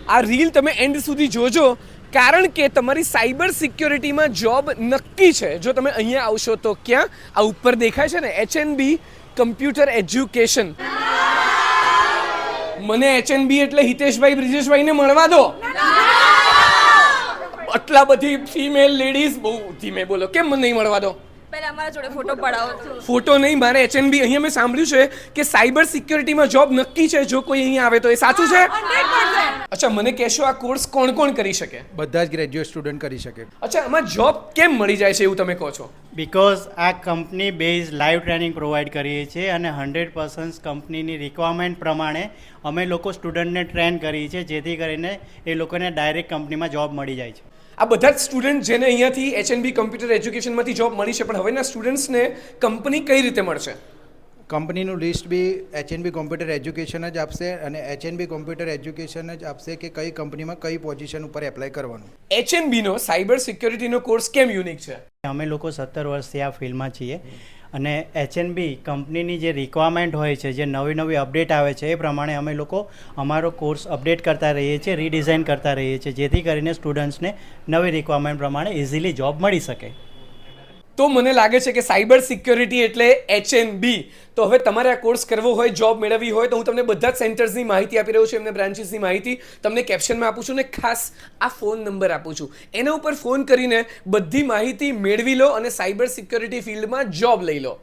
આ રીલ તમે એન્ડ સુધી જોજો, કારણ કે તમારી સાયબર સિક્યોરિટીમાં જોબ નક્કી છે જો તમે અહીંયા આવશો તો. ક્યાં? આ ઉપર દેખાય છે ને, HNB કમ્પ્યુટર એજ્યુકેશન. મને HNB એટલે હિતેશભાઈ બ્રિજેશભાઈને મળવા દો. આટલા બધી ફિમેલ લેડીઝ, બહુ ધીમે બોલો, કેમ મને નહીં મળવા દો? પહેલા અમારા જોડે ફોટો પડાવો. ફોટો નહીં, મારે HNB. અહીંયા મેં સાંભળ્યું છે કે સાયબર સિક્યોરિટીમાં જોબ નક્કી છે જો કોઈ અહીંયા આવે તો. એ સાચું છે? 100%. અચ્છા, મને કહેશો આ કોર્સ કોણ કોણ કરી શકે? બધા જ ગ્રેજ્યુએટ સ્ટુડન્ટ કરી શકે. અચ્છા, આમાં જોબ કેમ મળી જાય છે એવું તમે કહો છો? બિકોઝ આ company base live training provide કરીએ છીએ અને 100% કંપનીની રિક્વાયરમેન્ટ પ્રમાણે અમે લોકો સ્ટુડન્ટને ટ્રેન કરીએ છીએ, જેથી કરીને એ લોકોને ડાયરેક્ટ કંપનીમાં જોબ મળી જાય છે. આ બધા જ સ્ટુડન્ટ જેને અહીંયાથી HNB કમ્પ્યુટર એજ્યુકેશનમાંથી જોબ મળી છે, પણ હવેના સ્ટુડન્ટ્સને કંપની કઈ રીતે મળશે? કંપનીનું લિસ્ટ બી HNB કોમ્પ્યુટર એજ્યુકેશન જ આપશે અને HNB કોમ્પ્યુટર એજ્યુકેશન જ આપશે કે કઈ કંપનીમાં કઈ પોઝિશન ઉપર એપ્લાય કરવાનું. HNB નો સાયબર સિક્યોરિટીનો કોર્સ કેમ યુનિક છે? અમે લોકો 17 વર્ષથી આ ફિલ્ડમાં છીએ અને HNB કંપનીની જે રિક્વાયરમેન્ટ હોય છે, જે નવી અપડેટ આવે છે, એ પ્રમાણે અમે લોકો અમારો કોર્સ અપડેટ કરતા રહીએ છીએ, રીડિઝાઇન કરતા રહીએ છીએ, જેથી કરીને સ્ટુડન્ટ્સને નવી રિક્વાયરમેન્ટ પ્રમાણે ઇઝીલી જોબ મળી શકે. તો મને લાગે છે કે સાયબર સિક્યોરિટી એટલે HNB. તો હવે તમારે આ કોર્સ કરવો હોય, જોબ મેળવવી હોય, તો હું તમને બધા જ સેન્ટર્સની માહિતી આપી રહ્યો છું, એમને બ્રાન્ચીસની માહિતી તમને કેપ્શનમાં આપું છું ને ખાસ આ ફોન નંબર આપું છું. એના ઉપર ફોન કરીને બધી માહિતી મેળવી લો અને સાયબર સિક્યોરિટી ફિલ્ડમાં જોબ લઈ લો.